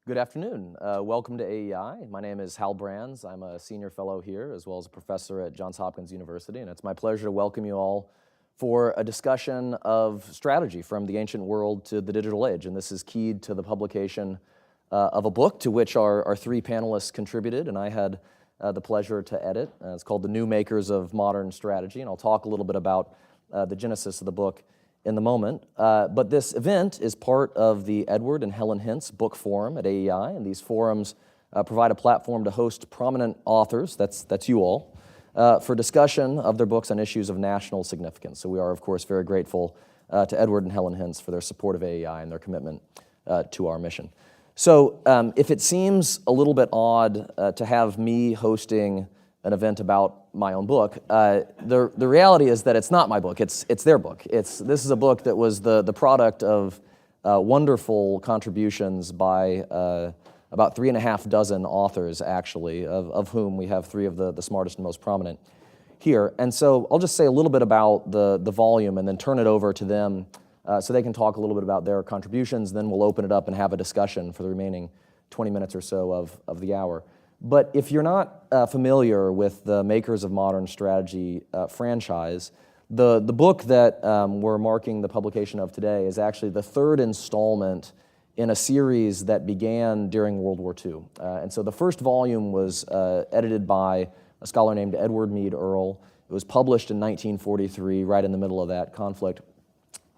Good afternoon. Welcome to AEI. My name is Hal Brands. I'm a senior fellow here as well as a professor at Johns Hopkins University, and it's my pleasure to welcome you all for a discussion of strategy from the ancient world to the digital age. And this is keyed to the publication of a book to which our three panelists contributed, and I had the pleasure to edit. It's called The New Makers of Modern Strategy, and I'll talk a little bit about the genesis of the book in the moment. But this event is part of the Edward and Helen Hintz Book Forum at AEI, and these forums provide a platform to host prominent authors, that's you all, for discussion of their books on issues of national significance. So we are, of course, very grateful to Edward and Helen Hintz for their support of AEI and their commitment to our mission. So if it seems a little bit odd to have me hosting an event about my own book, the reality is that it's not my book, it's their book. This is a book that was the product of wonderful contributions by about 3.5 dozen authors, actually, of whom we have three of the smartest and most prominent here. And so I'll just say a little bit about the volume and then turn it over to them so they can talk a little bit about their contributions, then we'll open it up and have a discussion for the remaining 20 minutes or so of the hour. But if you're not familiar with the Makers of Modern Strategy franchise, the book that we're marking the publication of today is actually the third installment in a series that began during World War II. And so the first volume was edited by a scholar named Edward Mead Earle. It was published in 1943, right in the middle of that conflict.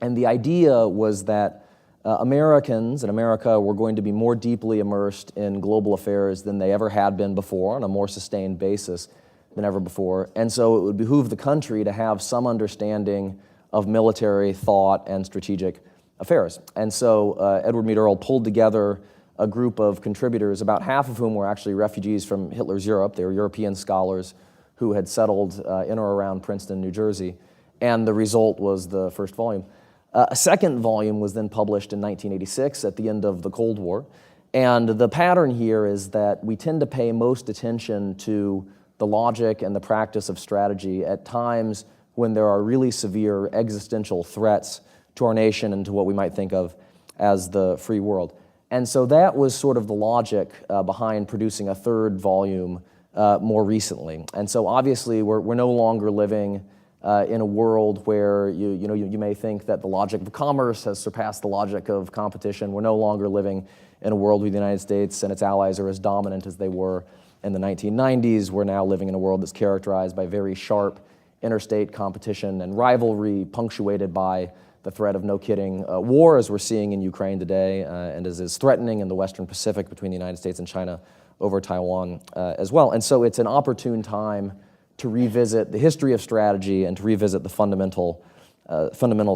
And the idea was that Americans in America were going to be more deeply immersed in global affairs than they ever had been before on a more sustained basis than ever before. And so it would behoove the country to have some understanding of military thought and strategic affairs. And so Edward Mead Earle pulled together a group of contributors, about half of whom were actually refugees from Hitler's Europe. They were European scholars who had settled in or around Princeton, New Jersey. And the result was the first volume. A second volume was then published in 1986 at the end of the Cold War. And the pattern here is that we tend to pay most attention to the logic and the practice of strategy at times when there are really severe existential threats to our nation and to what we might think of as the free world. And so that was sort of the logic behind producing a third volume more recently. And so obviously we're no longer living in a world where you may think that the logic of commerce has surpassed the logic of competition. We're no longer living in a world where the United States and its allies are as dominant as they were in the 1990s. We're now living in a world that's characterized by very sharp interstate competition and rivalry, punctuated by the threat of, no kidding, war, as we're seeing in Ukraine today, and as is threatening in the Western Pacific between the United States and China over Taiwan as well. And so it's an opportune time to revisit the history of strategy and to revisit the fundamentals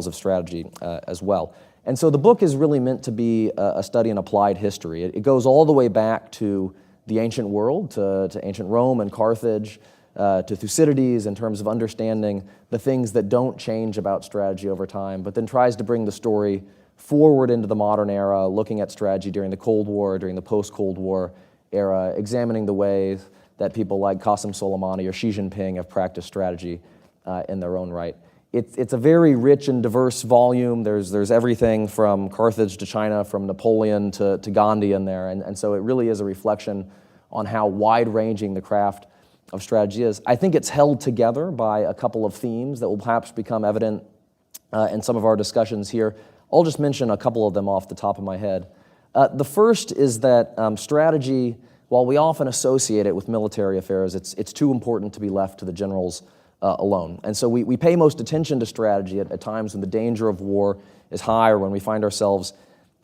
of strategy as well. And so the book is really meant to be a study in applied history. It goes all the way back to the ancient world, to ancient Rome and Carthage, to Thucydides in terms of understanding the things that don't change about strategy over time, but then tries to bring the story forward into the modern era, looking at strategy during the Cold War, during the post-Cold War era, examining the ways that people like Qasem Soleimani or Xi Jinping have practiced strategy in their own right. It's a very rich and diverse volume. There's everything from Carthage to China, from Napoleon to Gandhi in there, and so it really is a reflection on how wide-ranging the craft of strategy is. I think it's held together by a couple of themes that will perhaps become evident in some of our discussions here. I'll just mention a couple of them off the top of my head. The first is that strategy, while we often associate it with military affairs, it's too important to be left to the generals alone. And so we pay most attention to strategy at times when the danger of war is high or when we find ourselves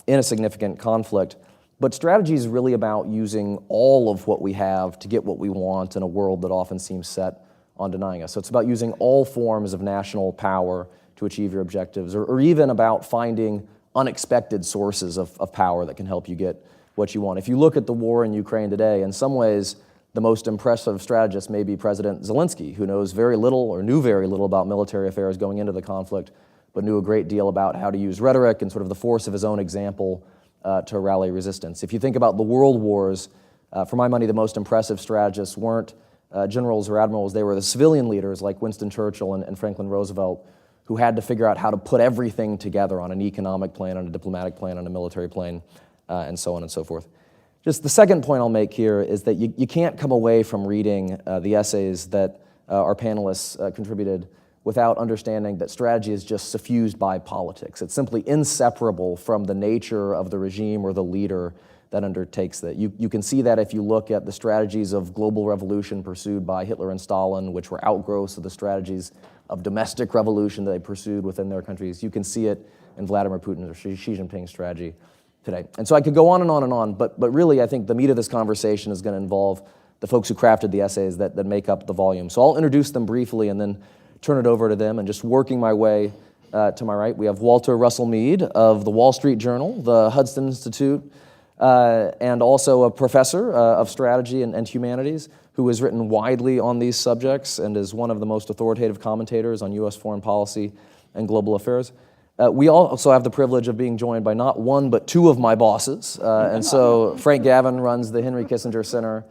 in a significant conflict. But strategy is really about using all of what we have to get what we want in a world that often seems set on denying us. So it's about using all forms of national power to achieve your objectives, or even about finding unexpected sources of power that can help you get what you want. If you look at the war in Ukraine today, in some ways, the most impressive strategist may be President Zelensky, who knows very little or knew very little about military affairs going into the conflict, but knew a great deal about how to use rhetoric and sort of the force of his own example to rally resistance. If you think about the world wars, for my money, the most impressive strategists weren't generals or admirals. They were the civilian leaders like Winston Churchill and Franklin Roosevelt, who had to figure out how to put everything together on an economic plane, on a diplomatic plane, on a military plane, and so on and so forth. Just the second point I'll make here is that you can't come away from reading the essays that our panelists contributed without understanding that strategy is just suffused by politics. It's simply inseparable from the nature of the regime or the leader that undertakes that. You can see that if you look at the strategies of global revolution pursued by Hitler and Stalin, which were outgrowths of the strategies of domestic revolution that they pursued within their countries. You can see it in Vladimir Putin's or Xi Jinping's strategy today. And so I could go on and on and on, but really I think the meat of this conversation is going to involve the folks who crafted the essays that make up the volume. So I'll introduce them briefly and then turn it over to them, and just working my way to my right, we have Walter Russell Mead of the Wall Street Journal, the Hudson Institute, and also a professor of strategy and humanities who has written widely on these subjects and is one of the most authoritative commentators on U.S. foreign policy and global affairs. We also have the privilege of being joined by not one, but two of my bosses. And so Frank Gavin runs the Henry Kissinger Center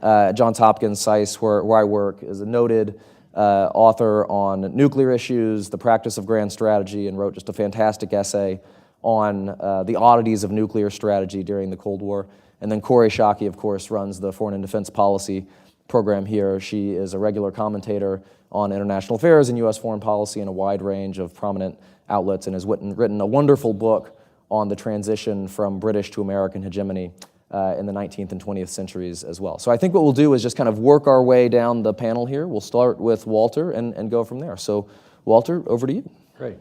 at Johns Hopkins, SAIS, where I work, is a noted author on nuclear issues, the practice of grand strategy, and wrote just a fantastic essay on the oddities of nuclear strategy during the Cold War. And then Kori, of course, runs the foreign and defense policy program here. She is a regular commentator on international affairs and U.S. foreign policy in a wide range of prominent outlets, and has written a wonderful book on the transition from British to American hegemony in the 19th and 20th centuries as well. So I think what we'll do is just kind of work our way down the panel here. We'll start with Walter and go from there. So Walter, over to you. Great.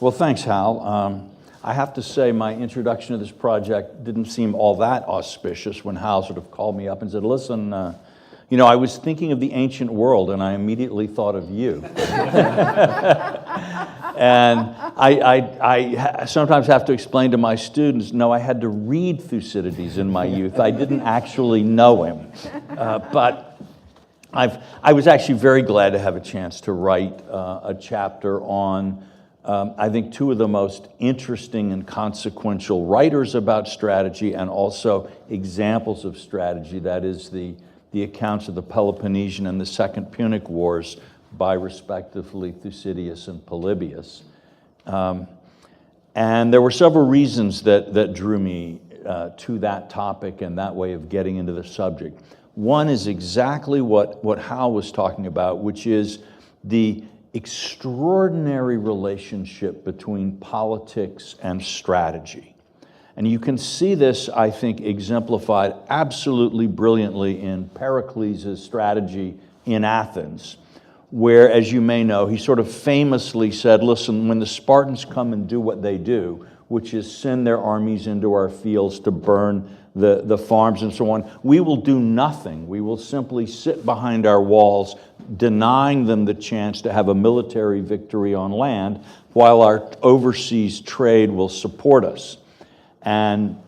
Well, thanks, Hal. I have to say my introduction to this project didn't seem all that auspicious when Hal sort of called me up and said, listen, I was thinking of the ancient world and I immediately thought of you. And I sometimes have to explain to my students, no, I had to read Thucydides in my youth. I didn't actually know him. But I was actually very glad to have a chance to write a chapter on, I think, two of the most interesting and consequential writers about strategy and also examples of strategy, that is the accounts of the Peloponnesian and the Second Punic Wars by respectively Thucydides and Polybius. And there were several reasons that drew me to that topic and that way of getting into the subject. One is exactly what Hal was talking about, which is the extraordinary relationship between politics and strategy. And you can see this, I think, exemplified absolutely brilliantly in Pericles' strategy in Athens, where, as you may know, he sort of famously said, listen, when the Spartans come and do what they do, which is send their armies into our fields to burn the farms and so on, we will do nothing. We will simply sit behind our walls, denying them the chance to have a military victory on land, while our overseas trade will support us. And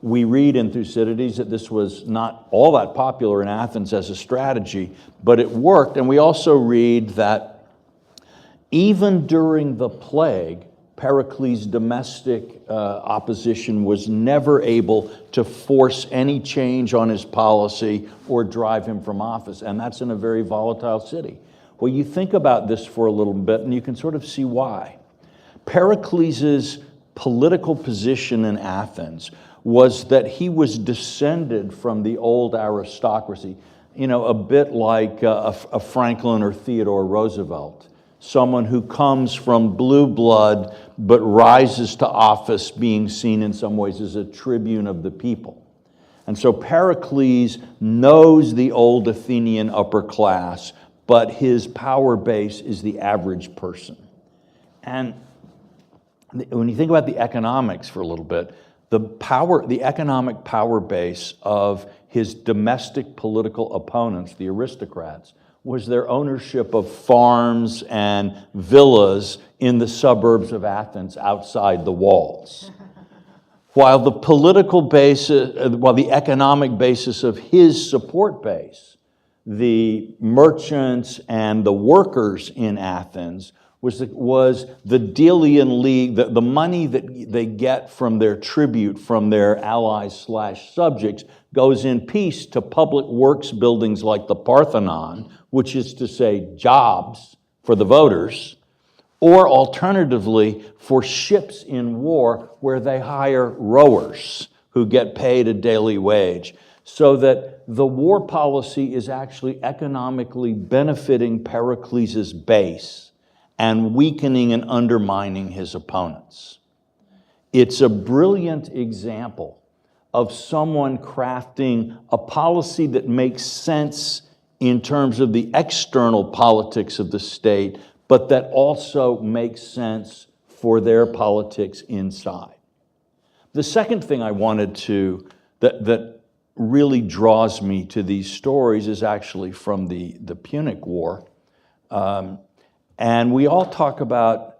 we read in Thucydides that this was not all that popular in Athens as a strategy, but it worked. And we also read that even during the plague, Pericles' domestic opposition was never able to force any change on his policy or drive him from office, and that's in a very volatile city. Well, you think about this for a little bit, and you can sort of see why. Pericles' political position in Athens was that he was descended from the old aristocracy, a bit like a Franklin or Theodore Roosevelt, someone who comes from blue blood but rises to office being seen in some ways as a tribune of the people. And so Pericles knows the old Athenian upper class, but his power base is the average person. And when you think about the economics for a little bit, the economic power base of his domestic political opponents, the aristocrats, was their ownership of farms and villas in the suburbs of Athens outside the walls. While the economic basis of his support base, the merchants and the workers in Athens, was the Delian League, the money that they get from their tribute from their allies/subjects goes in peace to public works buildings like the Parthenon, which is to say jobs for the voters, or alternatively for ships in war where they hire rowers, who get paid a daily wage, so that the war policy is actually economically benefiting Pericles' base and weakening and undermining his opponents. It's a brilliant example of someone crafting a policy that makes sense in terms of the external politics of the state, but that also makes sense for their politics inside. The second thing I wanted to, that really draws me to these stories is actually from the Punic War. And we all talk about,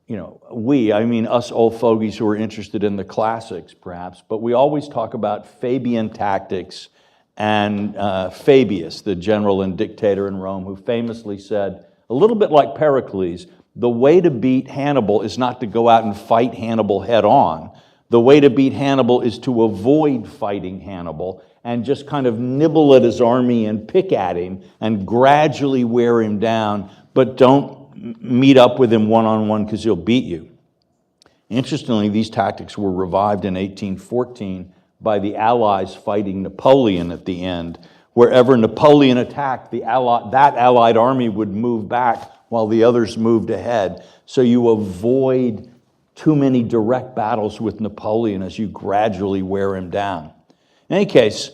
I mean us old fogies who are interested in the classics perhaps, but we always talk about Fabian tactics and Fabius, the general and dictator in Rome, who famously said, a little bit like Pericles, the way to beat Hannibal is not to go out and fight Hannibal head on. The way to beat Hannibal is to avoid fighting Hannibal and just kind of nibble at his army and pick at him and gradually wear him down, but don't meet up with him one-on-one because he'll beat you. Interestingly, these tactics were revived in 1814 by the Allies fighting Napoleon at the end. Wherever Napoleon attacked, that Allied army would move back while the others moved ahead. So you avoid too many direct battles with Napoleon as you gradually wear him down. In any case,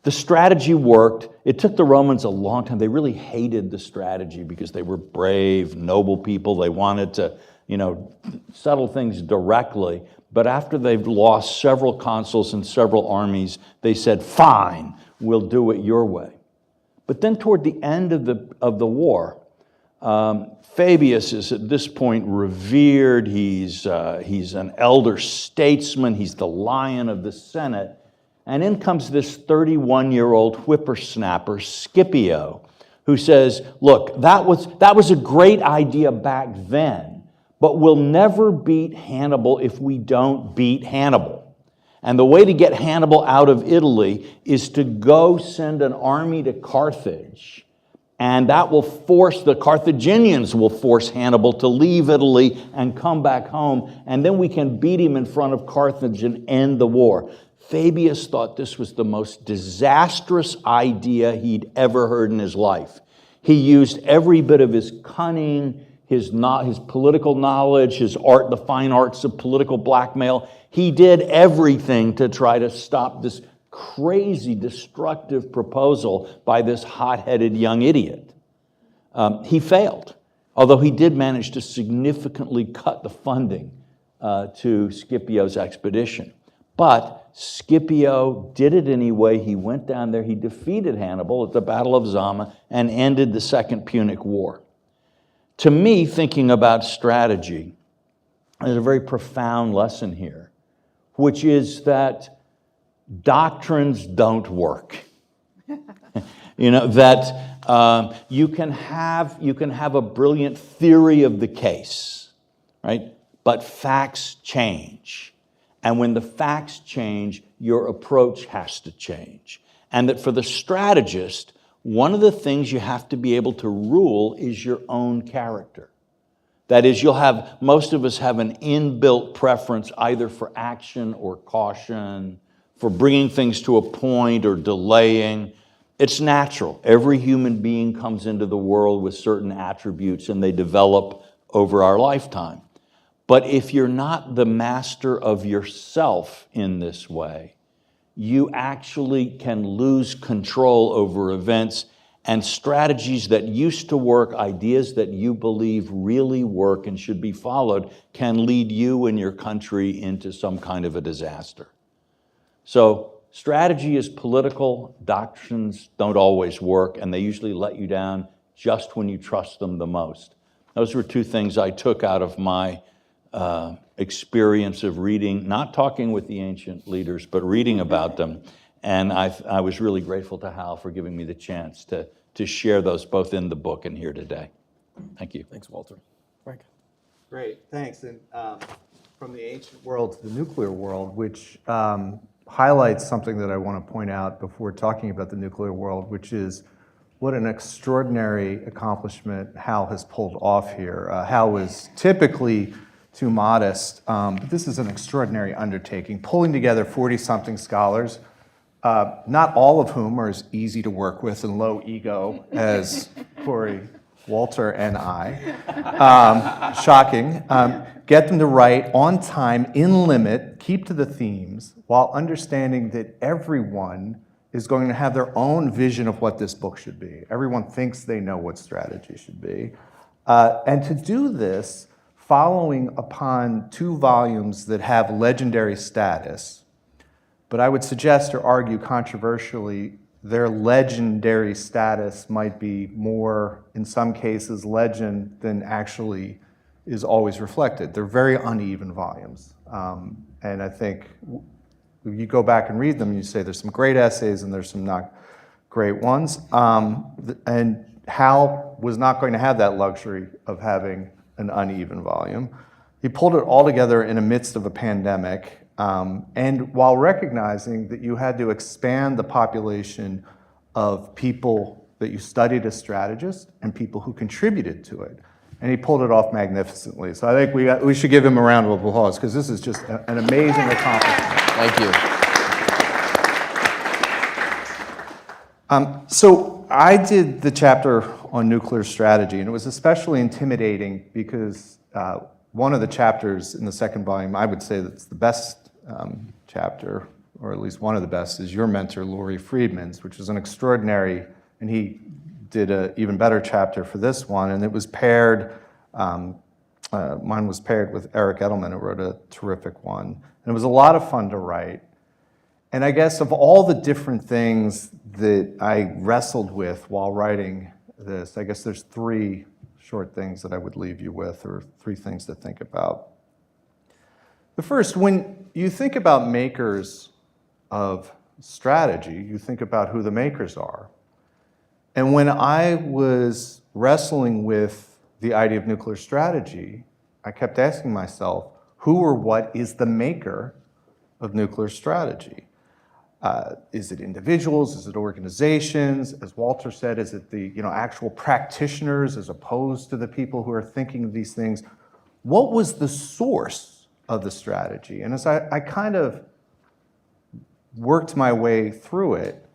the strategy worked. It took the Romans a long time. They really hated the strategy because they were brave, noble people. They wanted to, settle things directly. But after they've lost several consuls and several armies, they said, fine, we'll do it your way. But then toward the end of the war, Fabius is at this point revered. He's an elder statesman. He's the lion of the Senate. And in comes this 31-year-old whippersnapper, Scipio, who says, look, that was a great idea back then, but we'll never beat Hannibal if we don't beat Hannibal. And the way to get Hannibal out of Italy is to go send an army to Carthage, and that will force, the Carthaginians will force Hannibal to leave Italy and come back home, and then we can beat him in front of Carthage and end the war. Fabius thought this was the most disastrous idea he'd ever heard in his life. He used every bit of his cunning, his political knowledge, his art, the fine arts of political blackmail. He did everything to try to stop this crazy, destructive proposal by this hot-headed young idiot. He failed, although he did manage to significantly cut the funding to Scipio's expedition. But Scipio did it anyway. He went down there, he defeated Hannibal at the Battle of Zama and ended the Second Punic War. To me, thinking about strategy, there's a very profound lesson here, which is that doctrines don't work. You can have a brilliant theory of the case, right? But facts change. And when the facts change, your approach has to change. And that for the strategist, one of the things you have to be able to rule is your own character. That is, most of us have an inbuilt preference either for action or caution, for bringing things to a point or delaying. It's natural. Every human being comes into the world with certain attributes and they develop over our lifetime. But if you're not the master of yourself in this way, you actually can lose control over events, and strategies that used to work, ideas that you believe really work and should be followed, can lead you and your country into some kind of a disaster. So strategy is political. Doctrines don't always work, and they usually let you down just when you trust them the most. Those were two things I took out of my experience of reading, not talking with the ancient leaders, but reading about them. And I was really grateful to Hal for giving me the chance to share those both in the book and here today. Thank you. Thanks, Walter. Frank. Great, thanks. And from the ancient world to the nuclear world, which highlights something that I want to point out before talking about the nuclear world, which is what an extraordinary accomplishment Hal has pulled off here. Hal was typically too modest, but this is an extraordinary undertaking, pulling together 40-something scholars, not all of whom are as easy to work with and low ego as Kori, Walter, and I. Shocking. Get them to write on time, in limit, keep to the themes, while understanding that everyone is going to have their own vision of what this book should be. Everyone thinks they know what strategy should be. And to do this, following upon 2 volumes that have legendary status, but I would suggest or argue controversially, their legendary status might be more, in some cases, legend than actually is always reflected. They're very uneven volumes. And I think you go back and read them, you say there's some great essays and there's some not great ones. And Hal was not going to have that luxury of having an uneven volume. He pulled it all together in the midst of a pandemic, and while recognizing that you had to expand the population of people that you studied as strategists and people who contributed to it. And he pulled it off magnificently. So I think we should give him a round of applause, because this is just an amazing accomplishment. Thank you. So I did the chapter on nuclear strategy, and it was especially intimidating because one of the chapters in the second volume, I would say that's the best chapter, or at least one of the best, is your mentor, Laurie Friedman's, which is an extraordinary, and he did an even better chapter for this one, and it was paired, mine was paired with Eric Edelman, who wrote a terrific one. And it was a lot of fun to write. And I guess of all the different things that I wrestled with while writing this, I guess there's 3 short things that I would leave you with, or 3 things to think about. The first, when you think about makers of strategy, you think about who the makers are. And when I was wrestling with the idea of nuclear strategy, I kept asking myself, who or what is the maker of nuclear strategy? Is it individuals? Is it organizations? As Walter said, is it the actual practitioners as opposed to the people who are thinking of these things? What was the source of the strategy? And as I kind of worked my way through it,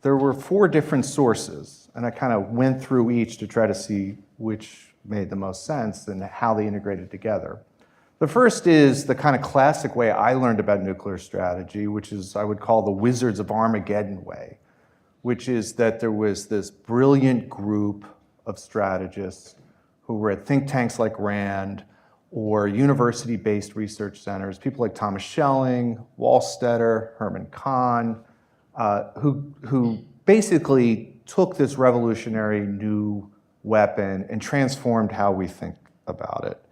there were 4 different sources, and I kind of went through each to try to see which made the most sense and how they integrated together. The first is the kind of classic way I learned about nuclear strategy, which is I would call the Wizards of Armageddon way, which is that there was this brilliant group of strategists who were at think tanks like RAND or university-based research centers, people like Thomas Schelling, Wallstetter, Herman Kahn, who basically took this revolutionary new weapon and transformed how we think about it.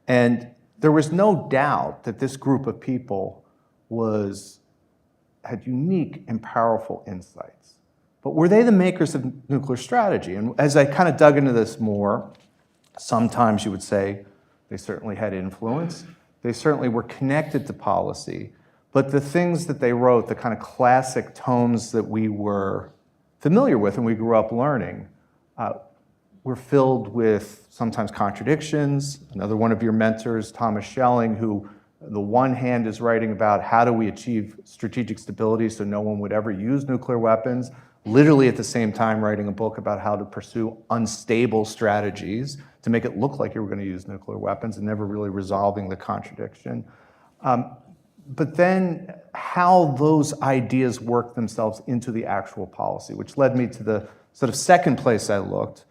And there was no doubt that this group of people had unique and powerful insights. But were they the makers of nuclear strategy? And as I kind of dug into this more, sometimes you would say they certainly had influence. They certainly were connected to policy. But the things that they wrote, the kind of classic tomes that we were familiar with and we grew up learning, were filled with sometimes contradictions. Another one of your mentors, Thomas Schelling, who on the one hand is writing about how do we achieve strategic stability so no one would ever use nuclear weapons, literally at the same time writing a book about how to pursue unstable strategies to make it look like you were going to use nuclear weapons and never really resolving the contradiction. But then how those ideas work themselves into the actual policy, which led me to the sort of second place I looked,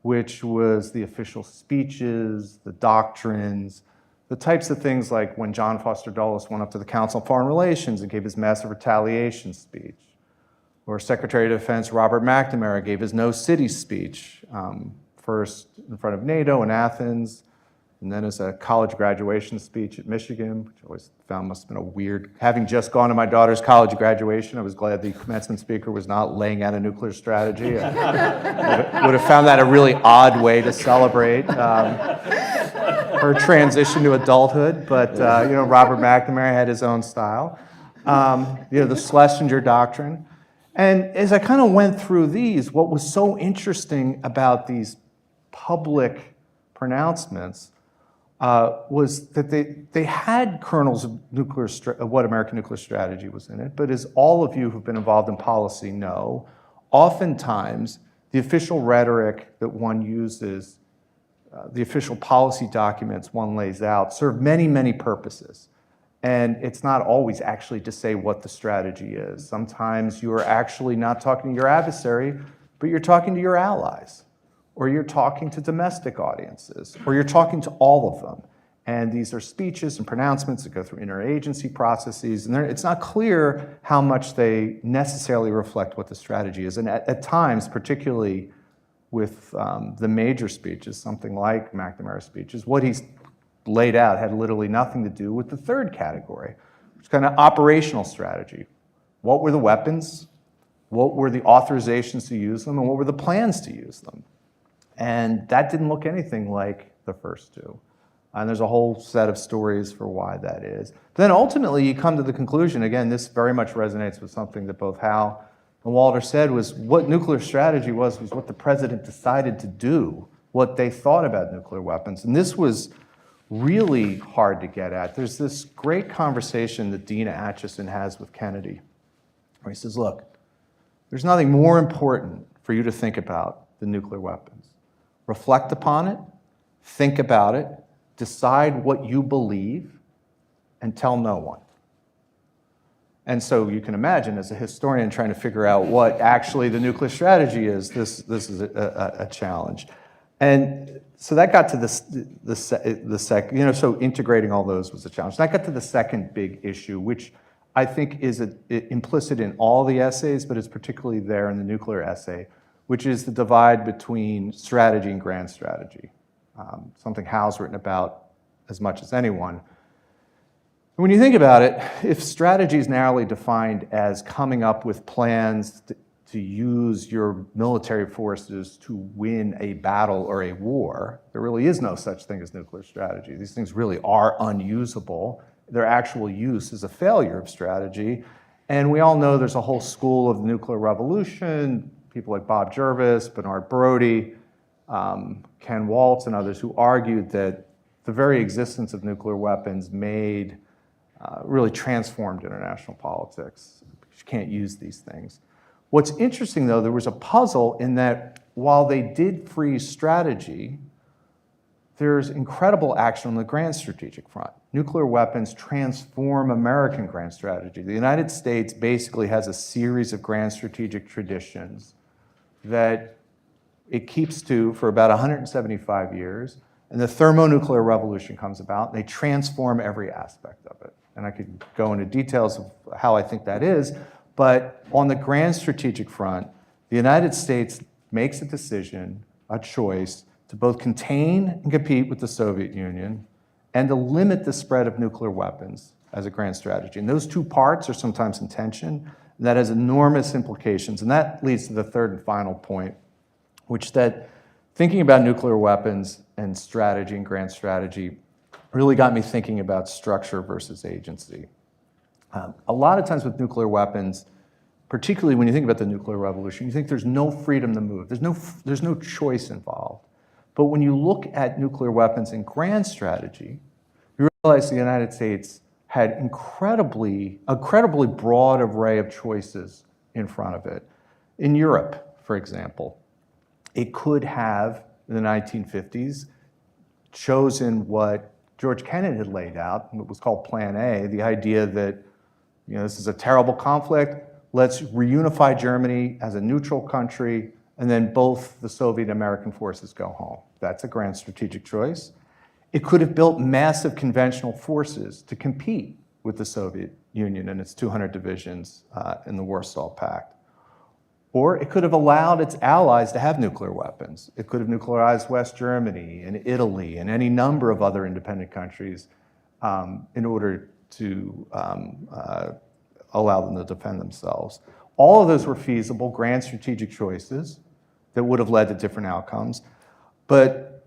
which was the official speeches, the doctrines, the types of things like when John Foster Dulles went up to the Council on Foreign Relations and gave his massive retaliation speech, or Secretary of Defense Robert McNamara gave his No City speech, first in front of NATO in Athens, and then as a college graduation speech at Michigan, which I always found must have been a weird, having just gone to my daughter's college graduation, I was glad the commencement speaker was not laying out a nuclear strategy. I would have found that a really odd way to celebrate her transition to adulthood, but Robert McNamara had his own style. The Schlesinger Doctrine. And as I kind of went through these, what was so interesting about these public pronouncements was that they had kernels of what American nuclear strategy was in it, but as all of you who've been involved in policy know, oftentimes the official rhetoric that one uses, the official policy documents one lays out, serve many, many purposes. And it's not always actually to say what the strategy is. Sometimes you're actually not talking to your adversary, but you're talking to your allies, or you're talking to domestic audiences, or you're talking to all of them. And these are speeches and pronouncements that go through interagency processes, and it's not clear how much they necessarily reflect what the strategy is. And at times, particularly with the major speeches, something like McNamara's speeches, what he's laid out had literally nothing to do with the third category, which is kind of operational strategy. What were the weapons? What were the authorizations to use them? And what were the plans to use them? And that didn't look anything like the first two. And there's a whole set of stories for why that is. But then ultimately you come to the conclusion, again, this very much resonates with something that both Hal and Walter said, was what nuclear strategy was what the president decided to do, what they thought about nuclear weapons. And this was really hard to get at. There's this great conversation that Dina Atchison has with Kennedy, where he says, look, there's nothing more important for you to think about than nuclear weapons. Reflect upon it, think about it, decide what you believe, and tell no one. And so you can imagine, as a historian trying to figure out what actually the nuclear strategy is, this is a challenge. And so that got to the second, so integrating all those was a challenge. That got to the second big issue, which I think is implicit in all the essays, but it's particularly there in the nuclear essay, which is the divide between strategy and grand strategy, something Hal's written about as much as anyone. And when you think about it, if strategy is narrowly defined as coming up with plans to use your military forces to win a battle or a war, there really is no such thing as nuclear strategy. These things really are unusable. Their actual use is a failure of strategy. And we all know there's a whole school of the nuclear revolution, people like Bob Jervis, Bernard Brody, Ken Waltz, and others who argued that the very existence of nuclear weapons really transformed international politics. You can't use these things. What's interesting, though, there was a puzzle in that while they did freeze strategy, there's incredible action on the grand strategic front. Nuclear weapons transform American grand strategy. The United States basically has a series of grand strategic traditions that it keeps to for about 175 years, and the thermonuclear revolution comes about, and they transform every aspect of it. And I could go into details of how I think that is, but on the grand strategic front, the United States makes a decision, a choice, to both contain and compete with the Soviet Union and to limit the spread of nuclear weapons as a grand strategy. And those two parts are sometimes in tension, and that has enormous implications. And that leads to the third and final point, which that thinking about nuclear weapons and strategy and grand strategy really got me thinking about structure versus agency. A lot of times with nuclear weapons, particularly when you think about the nuclear revolution, you think there's no freedom to move. There's no choice involved. But when you look at nuclear weapons in grand strategy, you realize the United States had incredibly broad array of choices in front of it. In Europe, for example, it could have, in the 1950s, chosen what George Kennan had laid out, what was called Plan A, the idea that this is a terrible conflict, let's reunify Germany as a neutral country, and then both the Soviet and American forces go home. That's a grand strategic choice. It could have built massive conventional forces to compete with the Soviet Union and its 200 divisions in the Warsaw Pact. Or it could have allowed its allies to have nuclear weapons. It could have nuclearized West Germany and Italy and any number of other independent countries in order to allow them to defend themselves. All of those were feasible grand strategic choices that would have led to different outcomes. But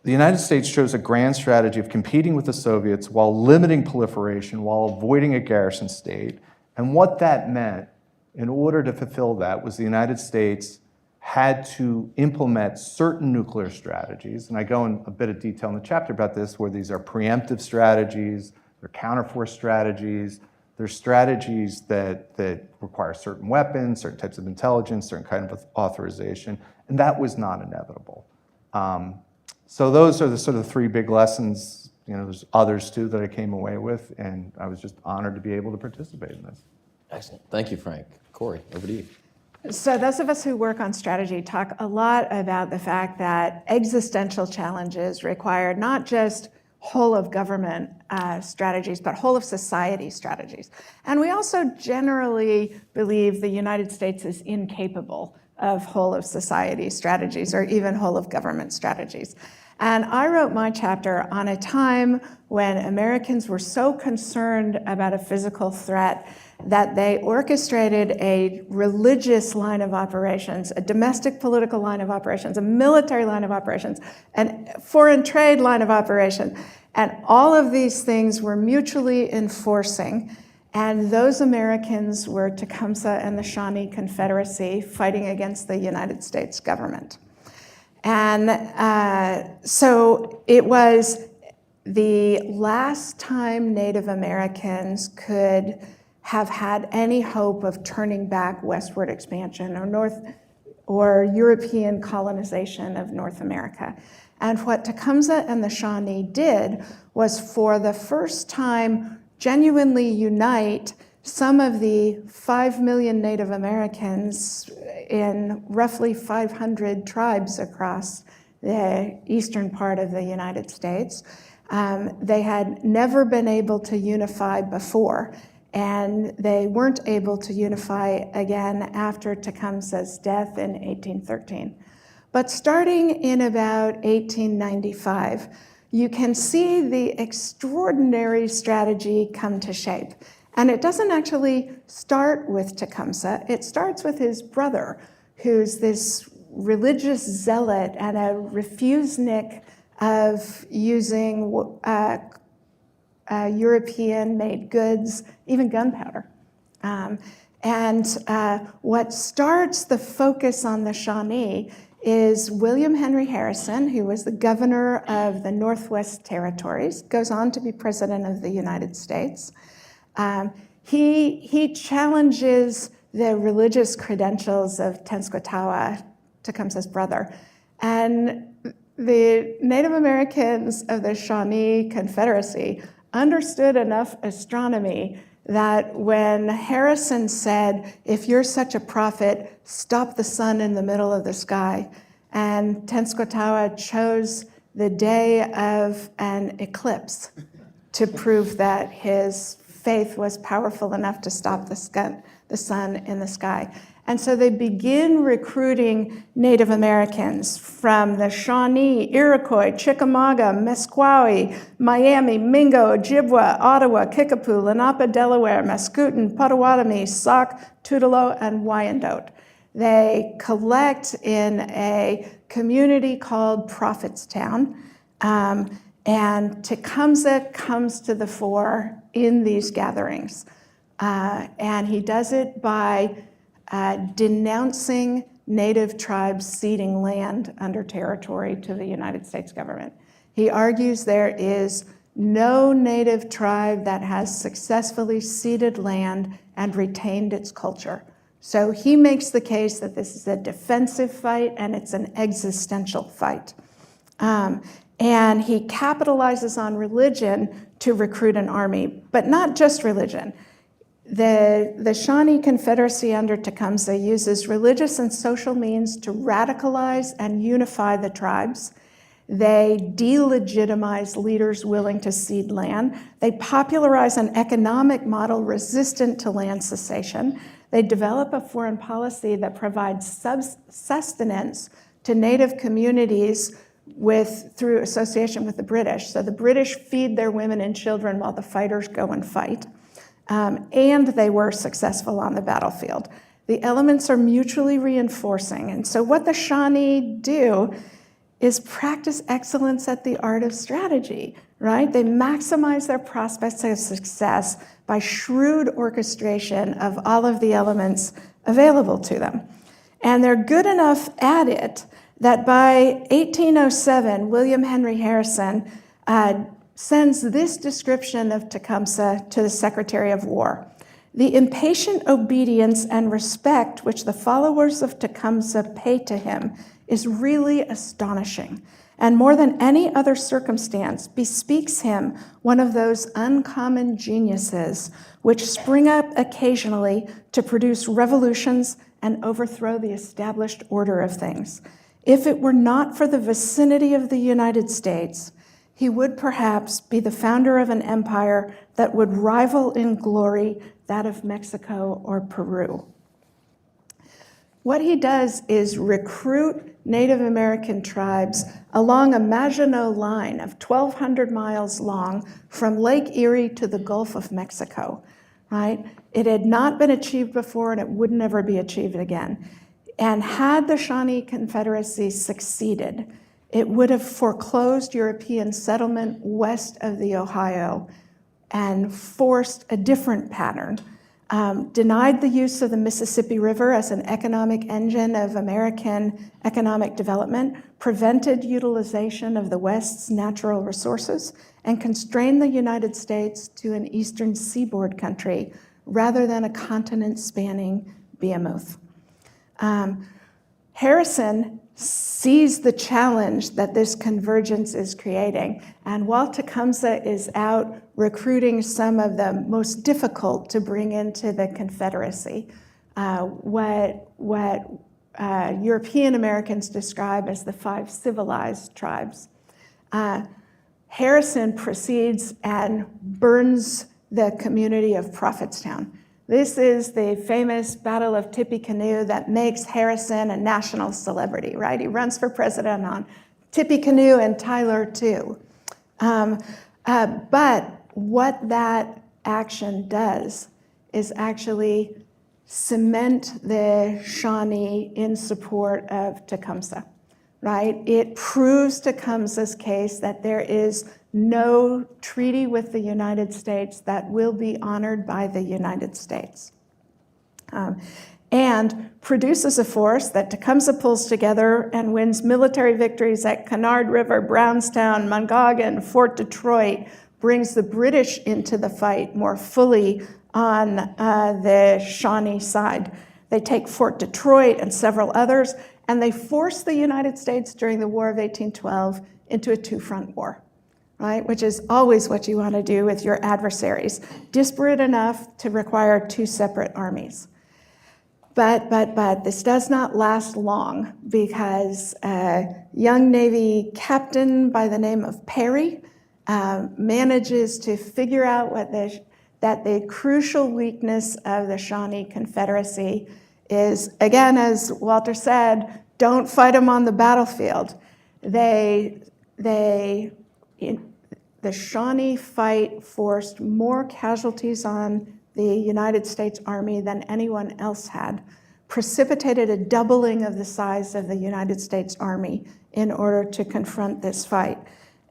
the United States chose a grand strategy of competing with the Soviets while limiting proliferation, while avoiding a garrison state. And what that meant, in order to fulfill that, was the United States had to implement certain nuclear strategies, and I go in a bit of detail in the chapter about this, where these are preemptive strategies, they're counterforce strategies, they're strategies that require certain weapons, certain types of intelligence, certain kind of authorization, and that was not inevitable. So those are the sort of three big lessons. There's others too that I came away with, and I was just honored to be able to participate in this. Excellent. Thank you, Frank. Kori, over to you. So those of us who work on strategy talk a lot about the fact that existential challenges require not just whole of government strategies, but whole of society strategies. And we also generally believe the United States is incapable of whole of society strategies or even whole of government strategies. And I wrote my chapter on a time when Americans were so concerned about a physical threat that they orchestrated a religious line of operations, a domestic political line of operations, a military line of operations, a foreign trade line of operation. And all of these things were mutually enforcing. And those Americans were Tecumseh and the Shawnee Confederacy fighting against the United States government. And so it was the last time Native Americans could have had any hope of turning back westward expansion or European colonization of North America. And what Tecumseh and the Shawnee did was, for the first time, genuinely unite some of the 5 million Native Americans in roughly 500 tribes across the eastern part of the United States. They had never been able to unify before, and they weren't able to unify again after Tecumseh's death in 1813. But starting in about 1895, you can see the extraordinary strategy come to shape. And it doesn't actually start with Tecumseh. It starts with his brother, who's this religious zealot and a refusenik of using European-made goods, even gunpowder. What starts the focus on the Shawnee is William Henry Harrison, who was the governor of the Northwest Territories, goes on to be president of the United States. He challenges the religious credentials of Tenskwatawa, Tecumseh's brother. And the Native Americans of the Shawnee Confederacy understood enough astronomy that when Harrison said, "If you're such a prophet, stop the sun in the middle of the sky," and Tenskwatawa chose the day of an eclipse to prove that his faith was powerful enough to stop the sun in the sky. And so they begin recruiting Native Americans from the Shawnee, Iroquois, Chickamauga, Mesquite, Miami, Mingo, Ojibwa, Ottawa, Kickapoo, Lenape, Delaware, Mascoutin, Potawatomi, Sauk, Tutelo, and Wyandotte. They collect in a community called Prophetstown, and Tecumseh comes to the fore in these gatherings. And he does it by denouncing Native tribes ceding land under territory to the United States government. He argues there is no Native tribe that has successfully ceded land and retained its culture. So he makes the case that this is a defensive fight and it's an existential fight. And he capitalizes on religion to recruit an army, but not just religion. The Shawnee Confederacy under Tecumseh uses religious and social means to radicalize and unify the tribes. They delegitimize leaders willing to cede land. They popularize an economic model resistant to land cessation. They develop a foreign policy that provides sustenance to Native communities through association with the British. So the British feed their women and children while the fighters go and fight. And they were successful on the battlefield. The elements are mutually reinforcing. And so what the Shawnee do is practice excellence at the art of strategy, right? They maximize their prospects of success by shrewd orchestration of all of the elements available to them. And they're good enough at it that by 1807, William Henry Harrison sends this description of Tecumseh to the Secretary of War. The impatient obedience and respect which the followers of Tecumseh pay to him is really astonishing, and more than any other circumstance bespeaks him one of those uncommon geniuses which spring up occasionally to produce revolutions and overthrow the established order of things. If it were not for the vicinity of the United States, he would perhaps be the founder of an empire that would rival in glory that of Mexico or Peru. What he does is recruit Native American tribes along a Maginot Line of 1,200 miles long from Lake Erie to the Gulf of Mexico, right? It had not been achieved before, and it would never be achieved again. And had the Shawnee Confederacy succeeded, it would have foreclosed European settlement west of the Ohio and forced a different pattern, denied the use of the Mississippi River as an economic engine of American economic development, prevented utilization of the West's natural resources, and constrained the United States to an eastern seaboard country rather than a continent-spanning behemoth. Harrison sees the challenge that this convergence is creating, and while Tecumseh is out recruiting some of the most difficult to bring into the Confederacy, what European Americans describe as the 5 civilized tribes, Harrison proceeds and burns the community of Prophetstown. This is the famous Battle of Tippecanoe that makes Harrison a national celebrity, right? He runs for president on Tippecanoe and Tyler too. But what that action does is actually cement the Shawnee in support of Tecumseh, right? It proves Tecumseh's case that there is no treaty with the United States that will be honored by the United States. And produces a force that Tecumseh pulls together and wins military victories at Canard River, Brownstown, Mongaughin, Fort Detroit, brings the British into the fight more fully on the Shawnee side. They take Fort Detroit and several others, and they force the United States during the War of 1812 into a 2-front war, right? Which is always what you want to do with your adversaries, disparate enough to require 2 separate armies. But this does not last long, because a young Navy captain by the name of Perry manages to figure out that the crucial weakness of the Shawnee Confederacy is, again, as Walter said, don't fight them on the battlefield. The Shawnee fight forced more casualties on the United States Army than anyone else had, precipitated a doubling of the size of the United States Army in order to confront this fight.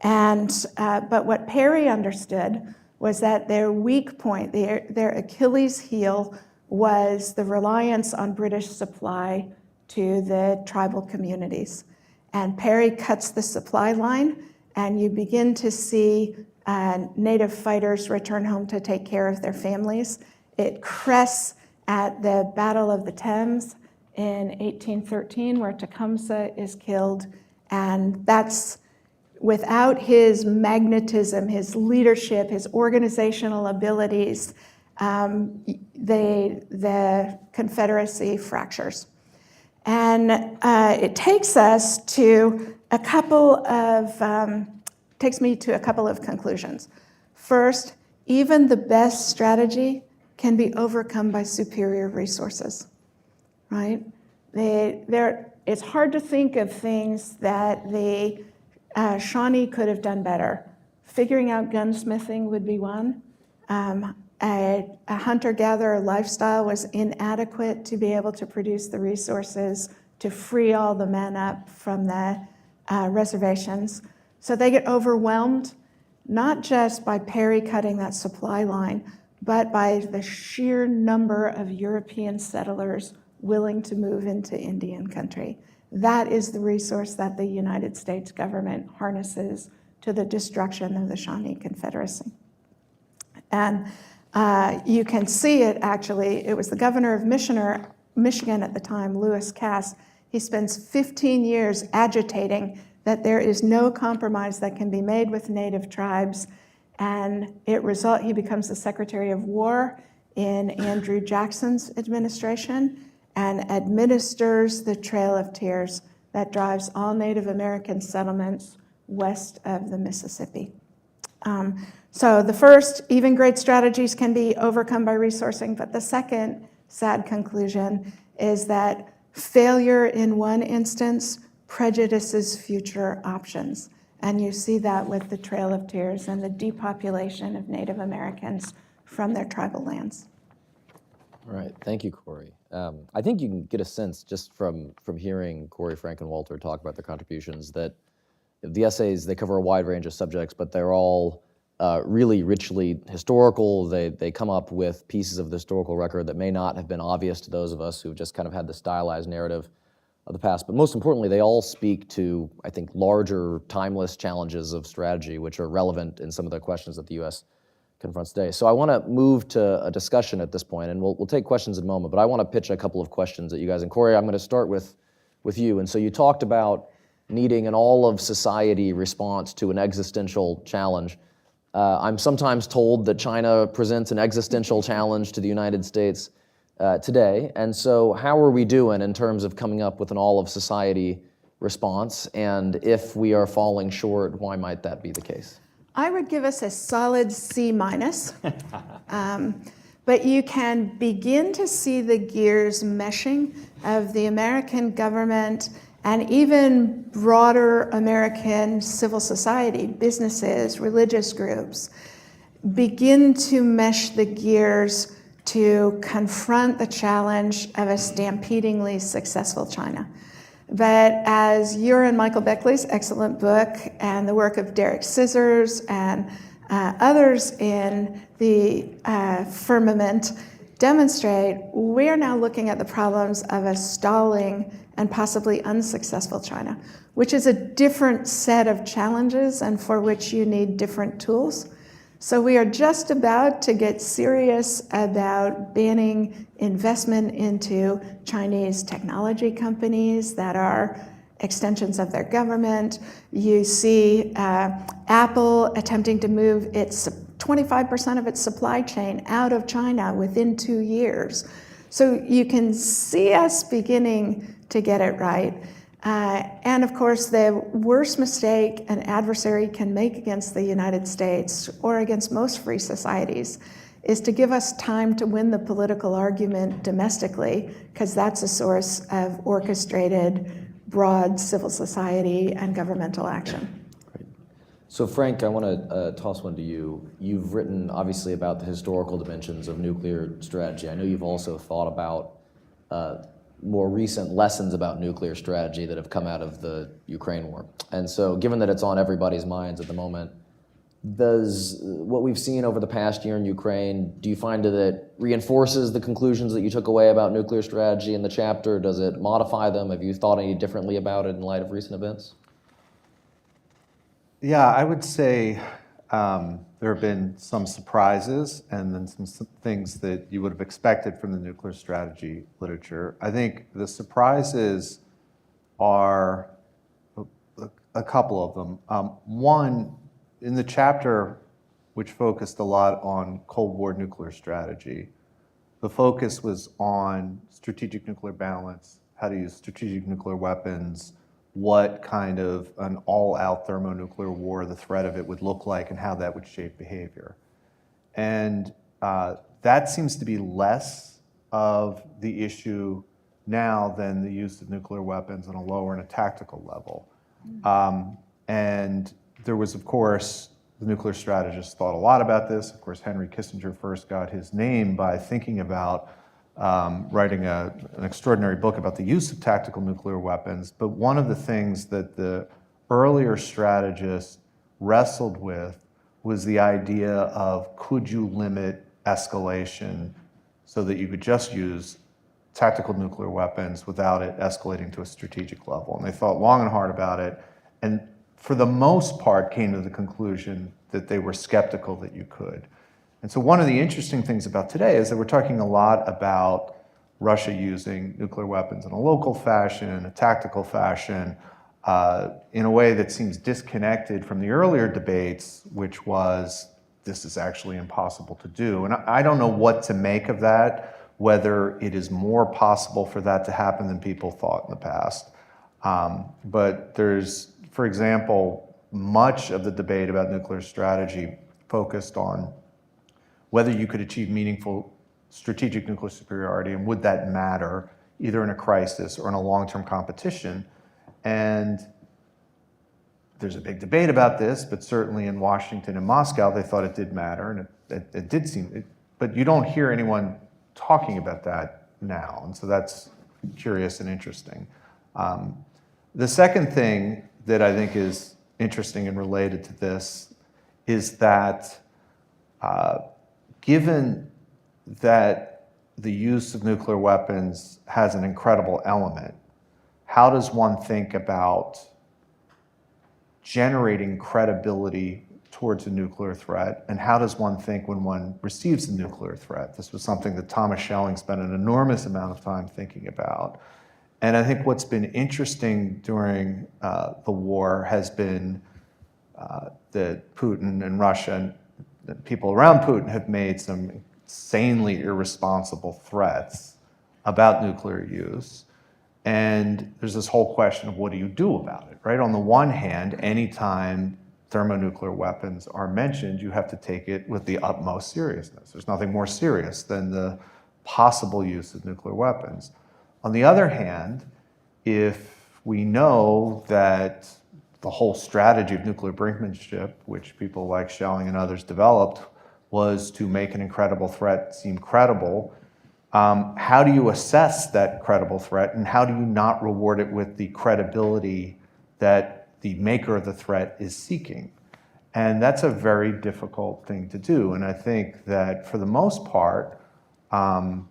But what Perry understood was that their weak point, their Achilles heel, was the reliance on British supply to the tribal communities. And Perry cuts the supply line, and you begin to see Native fighters return home to take care of their families. It crests at the Battle of the Thames in 1813, where Tecumseh is killed, and that's without his magnetism, his leadership, his organizational abilities, the Confederacy fractures. And it takes us to takes me to a couple of conclusions. First, even the best strategy can be overcome by superior resources, right? It's hard to think of things that the Shawnee could have done better. Figuring out gunsmithing would be one. A hunter-gatherer lifestyle was inadequate to be able to produce the resources to free all the men up from the reservations. So they get overwhelmed, not just by Perry cutting that supply line, but by the sheer number of European settlers willing to move into Indian country. That is the resource that the United States government harnesses to the destruction of the Shawnee Confederacy. And you can see it actually, it was the governor of Michigan at the time, Lewis Cass. He spends 15 years agitating that there is no compromise that can be made with Native tribes, and he becomes the Secretary of War in Andrew Jackson's administration and administers the Trail of Tears that drives all Native American settlements west of the Mississippi. So the first, even great strategies can be overcome by resourcing, but the second sad conclusion is that failure in one instance prejudices future options. And you see that with the Trail of Tears and the depopulation of Native Americans from their tribal lands. All right, thank you, Kori. I think you can get a sense just from hearing Kori, Frank, and Walter talk about their contributions that the essays, they cover a wide range of subjects, but they're all really richly historical. They come up with pieces of the historical record that may not have been obvious to those of us who've just kind of had the stylized narrative of the past. But most importantly, they all speak to, I think, larger, timeless challenges of strategy, which are relevant in some of the questions that the U.S. confronts today. So I want to move to a discussion at this point, and we'll take questions in a moment, but I want to pitch a couple of questions at you guys. And Kori, I'm going to start with you. And so you talked about needing an all-of-society response to an existential challenge. I'm sometimes told that China presents an existential challenge to the United States today. And so how are we doing in terms of coming up with an all-of-society response? And if we are falling short, why might that be the case? I would give us a solid C-. But you can begin to see the gears meshing of the American government and even broader American civil society, businesses, religious groups, begin to mesh the gears to confront the challenge of a stampedingly successful China. But as your and Michael Beckley's excellent book and the work of Derek Scissors and others in the firmament demonstrate, we are now looking at the problems of a stalling and possibly unsuccessful China, which is a different set of challenges and for which you need different tools. So we are just about to get serious about banning investment into Chinese technology companies that are extensions of their government. You see Apple attempting to move its 25% of its supply chain out of China within 2 years. So you can see us beginning to get it right. And of course, the worst mistake an adversary can make against the United States or against most free societies is to give us time to win the political argument domestically, because that's a source of orchestrated, broad civil society and governmental action. Great. So Frank, I want to toss one to you. You've written, obviously, about the historical dimensions of nuclear strategy. I know you've also thought about more recent lessons about nuclear strategy that have come out of the Ukraine war. And so given that it's on everybody's minds at the moment, does what we've seen over the past year in Ukraine, do you find that it reinforces the conclusions that you took away about nuclear strategy in the chapter? Does it modify them? Have you thought any differently about it in light of recent events? Yeah, I would say there have been some surprises and then some things that you would have expected from the nuclear strategy literature. I think the surprises are a couple of them. One, in the chapter which focused a lot on Cold War nuclear strategy, the focus was on strategic nuclear balance, how to use strategic nuclear weapons, what kind of an all-out thermonuclear war, the threat of it would look like, and how that would shape behavior. And that seems to be less of the issue now than the use of nuclear weapons on a lower and a tactical level. And there was, of course, the nuclear strategists thought a lot about this. Of course, Henry Kissinger first got his name by thinking about writing an extraordinary book about the use of tactical nuclear weapons. But one of the things that the earlier strategists wrestled with was the idea of, could you limit escalation so that you could just use tactical nuclear weapons without it escalating to a strategic level. And they thought long and hard about it, and for the most part came to the conclusion that they were skeptical that you could. And so one of the interesting things about today is that we're talking a lot about Russia using nuclear weapons in a local fashion, in a tactical fashion, in a way that seems disconnected from the earlier debates, which was, this is actually impossible to do. And I don't know what to make of that, whether it is more possible for that to happen than people thought in the past. But there's, for example, much of the debate about nuclear strategy focused on whether you could achieve meaningful strategic nuclear superiority, and would that matter either in a crisis or in a long-term competition. And there's a big debate about this, but certainly in Washington and Moscow, they thought it did matter, and it did seem, but you don't hear anyone talking about that now, and so that's curious and interesting. The second thing that I think is interesting and related to this is that given that the use of nuclear weapons has an incredible element, how does one think about generating credibility towards a nuclear threat, and how does one think when one receives a nuclear threat? This was something that Thomas Schelling spent an enormous amount of time thinking about. And I think what's been interesting during the war has been that Putin and Russia and the people around Putin have made some insanely irresponsible threats about nuclear use. And there's this whole question of what do you do about it, right? On the one hand, anytime thermonuclear weapons are mentioned, you have to take it with the utmost seriousness. There's nothing more serious than the possible use of nuclear weapons. On the other hand, if we know that the whole strategy of nuclear brinkmanship, which people like Schelling and others developed, was to make an incredible threat seem credible, how do you assess that credible threat, and how do you not reward it with the credibility that the maker of the threat is seeking? And that's a very difficult thing to do. And I think that for the most part, the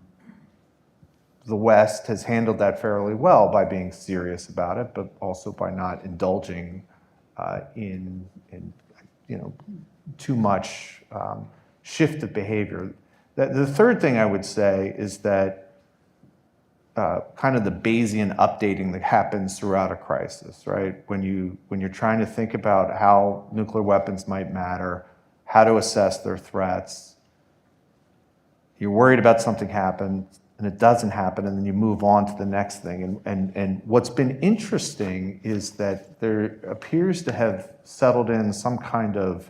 West has handled that fairly well by being serious about it, but also by not indulging in too much shift of behavior. The third thing I would say is that kind of the Bayesian updating that happens throughout a crisis, right? When you're trying to think about how nuclear weapons might matter, how to assess their threats, you're worried about something happen, and it doesn't happen, and then you move on to the next thing. And what's been interesting is that there appears to have settled in some kind of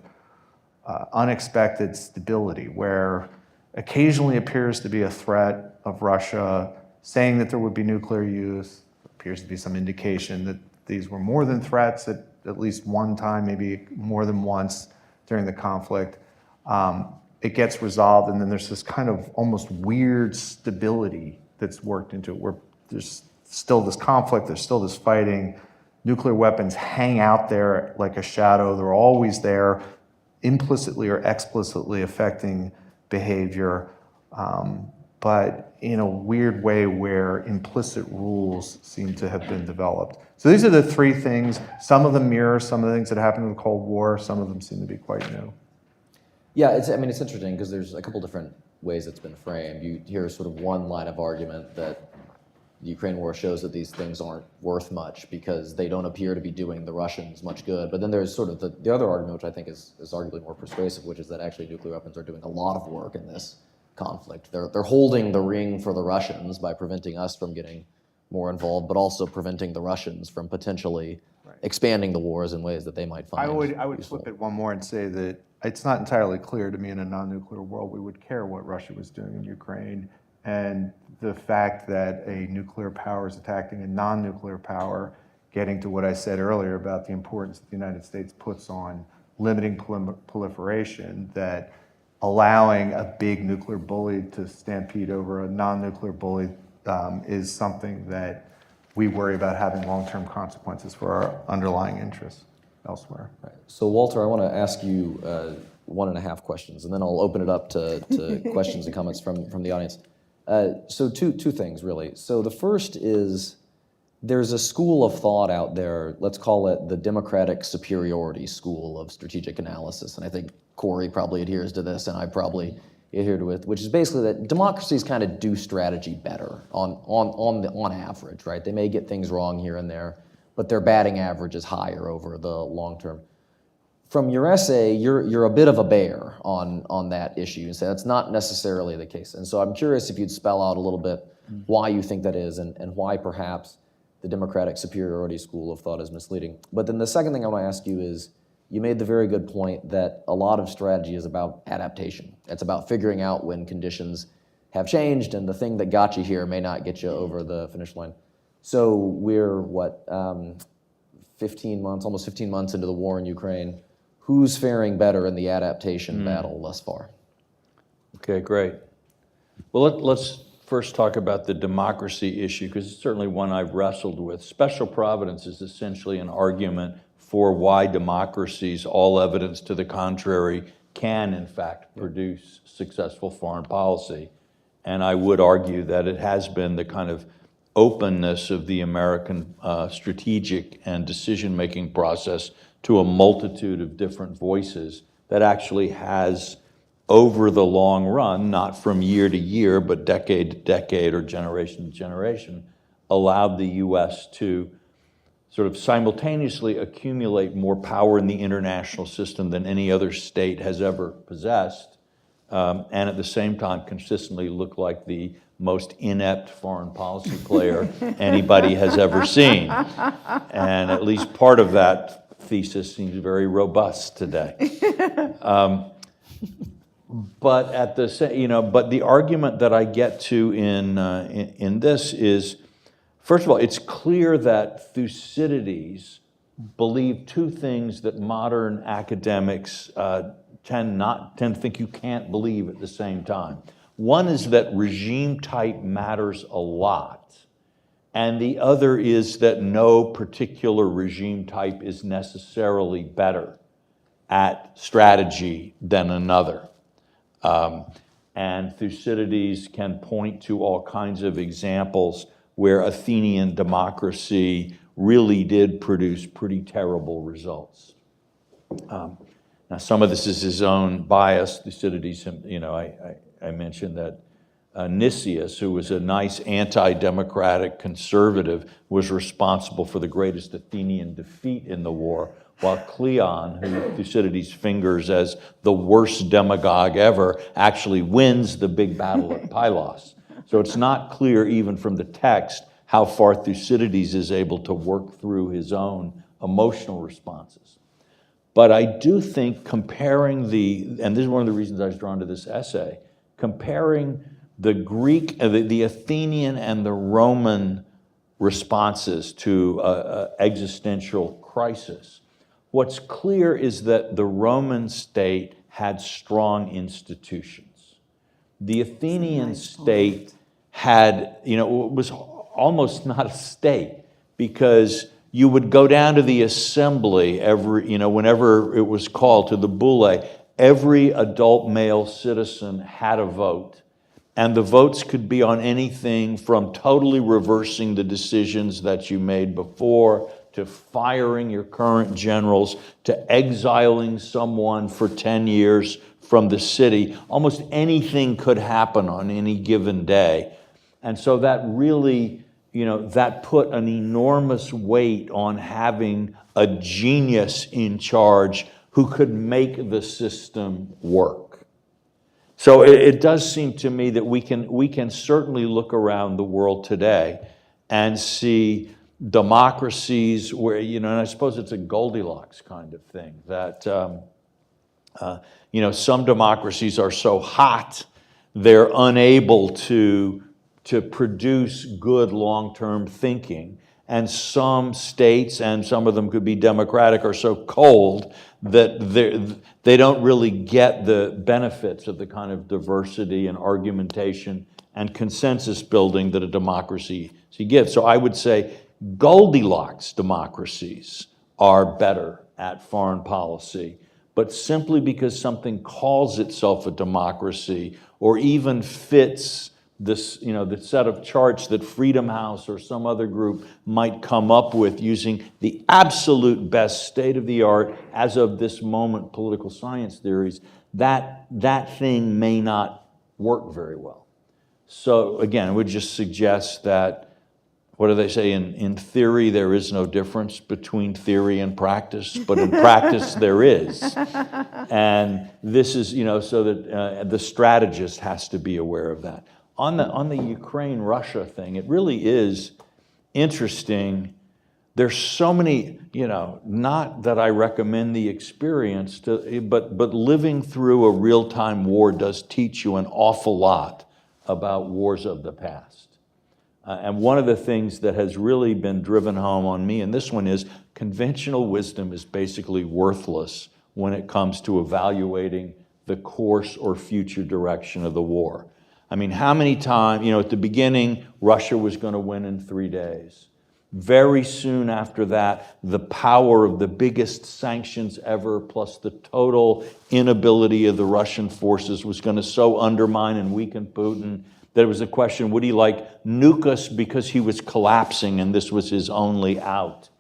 unexpected stability, where occasionally appears to be a threat of Russia saying that there would be nuclear use. Appears to be some indication that these were more than threats at least one time, maybe more than once during the conflict. It gets resolved, and then there's this kind of almost weird stability that's worked into it, where there's still this conflict, there's still this fighting. Nuclear weapons hang out there like a shadow. They're always there, implicitly or explicitly affecting behavior, but in a weird way where implicit rules seem to have been developed. So these are the three things. Some of them mirror some of the things that happened in the Cold War. Some of them seem to be quite new. Yeah, it's interesting because there's a couple different ways it's been framed. You hear sort of one line of argument that the Ukraine war shows that these things aren't worth much because they don't appear to be doing the Russians much good. But then there's sort of the other argument, which I think is arguably more persuasive, which is that actually nuclear weapons are doing a lot of work in this conflict. They're holding the ring for the Russians by preventing us from getting more involved, but also preventing the Russians from potentially expanding the wars in ways that they might find I would useful. flip it one more and say that it's not entirely clear to me in a non-nuclear world we would care what Russia was doing in Ukraine. And the fact that a nuclear power is attacking a non-nuclear power, getting to what I said earlier about the importance that the United States puts on limiting proliferation, that allowing a big nuclear bully to stampede over a non-nuclear bully is something that we worry about having long-term consequences for our underlying interests elsewhere. Right. So Walter, I want to ask you 1.5 questions, and then I'll open it up to questions and comments from the audience. So two things, really. So the first is there's a school of thought out there, let's call it the democratic superiority school of strategic analysis. And I think Kori probably adheres to this, and I probably adhere to it, which is basically that democracies kind of do strategy better on average, right? They may get things wrong here and there, but their batting average is higher over the long term. From your essay, you're a bit of a bear on that issue. You say that's not necessarily the case. And so I'm curious if you'd spell out a little bit why you think that is and why perhaps the democratic superiority school of thought is misleading. But then the second thing I want to ask you is, you made the very good point that a lot of strategy is about adaptation. It's about figuring out when conditions have changed, and the thing that got you here may not get you over the finish line. So we're, almost 15 months into the war in Ukraine. Who's faring better in the adaptation battle thus far? Okay, great. Well, let's first talk about the democracy issue, because it's certainly one I've wrestled with. Special providence is essentially an argument for why democracies, all evidence to the contrary, can in fact produce successful foreign policy. And I would argue that it has been the kind of openness of the American strategic and decision-making process to a multitude of different voices that actually has, over the long run, not from year to year, but decade to decade or generation to generation, allowed the U.S. to sort of simultaneously accumulate more power in the international system than any other state has ever possessed, and at the same time consistently look like the most inept foreign policy player anybody has ever seen. And at least part of that thesis seems very robust today. But at the but the argument that I get to in this is, first of all, it's clear that Thucydides believed two things that modern academics tend to think you can't believe at the same time. One is that regime type matters a lot, and the other is that no particular regime type is necessarily better at strategy than another. And Thucydides can point to all kinds of examples where Athenian democracy really did produce pretty terrible results. Now, some of this is his own bias. Thucydides, I mentioned that Nicias, who was a nice anti-democratic conservative, was responsible for the greatest Athenian defeat in the war, while Cleon, who Thucydides fingers as the worst demagogue ever, actually wins the big battle at Pylos. So it's not clear even from the text how far Thucydides is able to work through his own emotional responses. But I do think comparing and this is one of the reasons I was drawn to this essay, comparing the Greek, the Athenian and the Roman responses to existential crisis, what's clear is that the Roman state had strong institutions. The Athenian state had, it was almost not a state, because you would go down to the assembly whenever it was called, to the bulle, every adult male citizen had a vote. And the votes could be on anything from totally reversing the decisions that you made before, to firing your current generals, to exiling someone for 10 years from the city. Almost anything could happen on any given day. And so that really, that put an enormous weight on having a genius in charge who could make the system work. So it does seem to me that we can certainly look around the world today and see democracies where, and I suppose it's a Goldilocks kind of thing, that some democracies are so hot they're unable to produce good long-term thinking, and some states, and some of them could be democratic, are so cold that they don't really get the benefits of the kind of diversity and argumentation and consensus building that a democracy gives. So I would say Goldilocks democracies are better at foreign policy, but simply because something calls itself a democracy or even fits this, the set of charts that Freedom House or some other group might come up with using the absolute best state-of-the-art, as of this moment, political science theories, that thing may not work very well. So again, I would just suggest that, what do they say, in theory there is no difference between theory and practice, but in practice there is. And this is, so that the strategist has to be aware of that. On the Ukraine-Russia thing, it really is interesting. There's so many, not that I recommend the experience, but living through a real-time war does teach you an awful lot about wars of the past. And one of the things that has really been driven home on me, and this one is, conventional wisdom is basically worthless when it comes to evaluating the course or future direction of the war. I mean, how many times, at the beginning, Russia was going to win in 3 days. Very soon after that, the power of the biggest sanctions ever, plus the total inability of the Russian forces, was going to so undermine and weaken Putin that it was a question, would he nuke us because he was collapsing and this was his only out?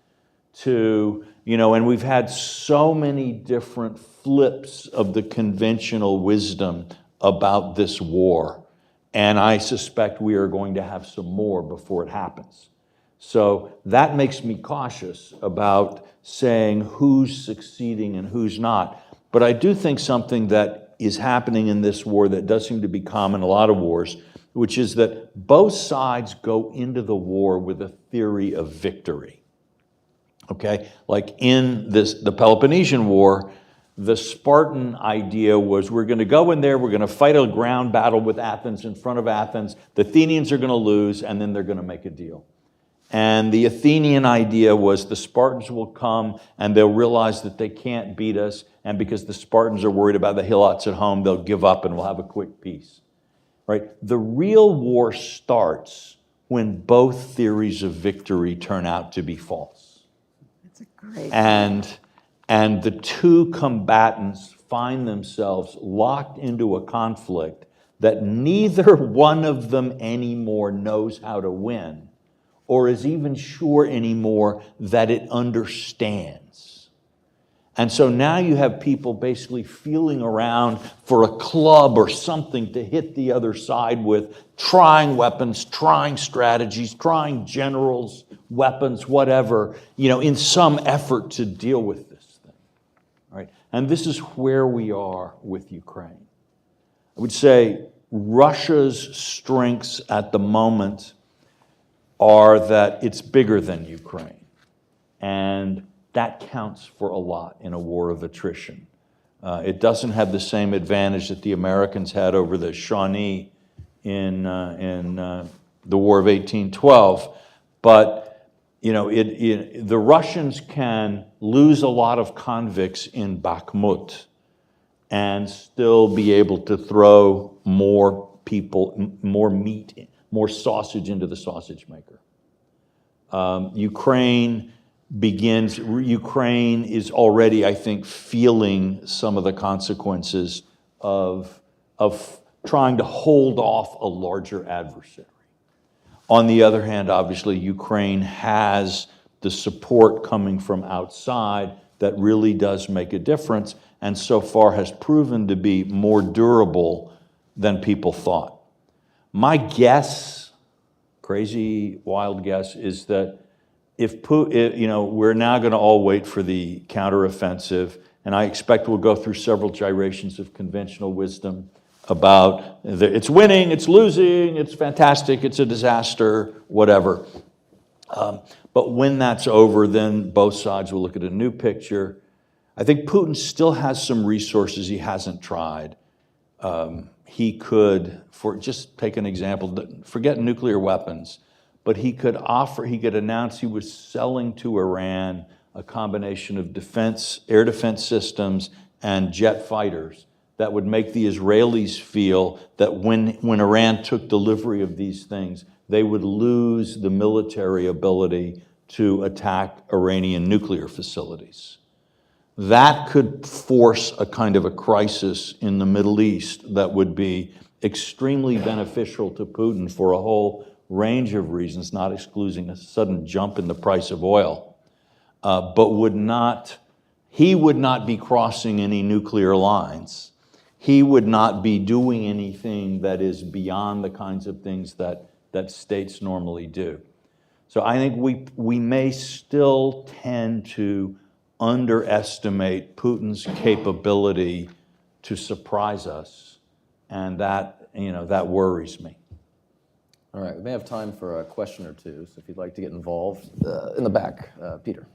And we've had so many different flips of the conventional wisdom about this war. And I suspect we are going to have some more before it happens. So that makes me cautious about saying who's succeeding and who's not. But I do think something that is happening in this war that does seem to be common in a lot of wars, which is that both sides go into the war with a theory of victory. Okay, like in the Peloponnesian War, the Spartan idea was, we're going to go in there, we're going to fight a ground battle with Athens in front of Athens, the Athenians are going to lose, and then they're going to make a deal. And the Athenian idea was, the Spartans will come and they'll realize that they can't beat us, and because the Spartans are worried about the Helots at home, they'll give up and we'll have a quick peace. Right? The real war starts when both theories of victory turn out to be false. That's a great And the two combatants find themselves locked into a conflict that neither one of them anymore knows how to win, or is even sure anymore that it understands. And so now you have people basically feeling around for a club or something to hit the other side with, trying weapons, trying strategies, trying generals, weapons, whatever, in some effort to deal with this thing. Right? And this is where we are with Ukraine. I would say Russia's strengths at the moment are that it's bigger than Ukraine. And that counts for a lot in a war of attrition. It doesn't have the same advantage that the Americans had over the Shawnee in the War of 1812, but the Russians can lose a lot of convicts in Bakhmut and still be able to throw more people, more meat, more sausage into the sausage maker. Ukraine is already, I think, feeling some of the consequences of trying to hold off a larger adversary. On the other hand, obviously, Ukraine has the support coming from outside that really does make a difference, and so far has proven to be more durable than people thought. My guess, crazy, wild guess, is that we're now going to all wait for the counteroffensive, and I expect we'll go through several gyrations of conventional wisdom about it's winning, it's losing, it's fantastic, it's a disaster, whatever. But when that's over, then both sides will look at a new picture. I think Putin still has some resources he hasn't tried. He could, just take an example, forget nuclear weapons, but he could announce he was selling to Iran a combination of air defense systems and jet fighters that would make the Israelis feel that when Iran took delivery of these things, they would lose the military ability to attack Iranian nuclear facilities. That could force a kind of a crisis in the Middle East that would be extremely beneficial to Putin for a whole range of reasons, not excluding a sudden jump in the price of oil, but he would not be crossing any nuclear lines. He would not be doing anything that is beyond the kinds of things that states normally do. So I think we may still tend to underestimate Putin's capability to surprise us, and that worries me. All right, we may have time for a question or two, so if you'd like to get involved. In the back, Peter.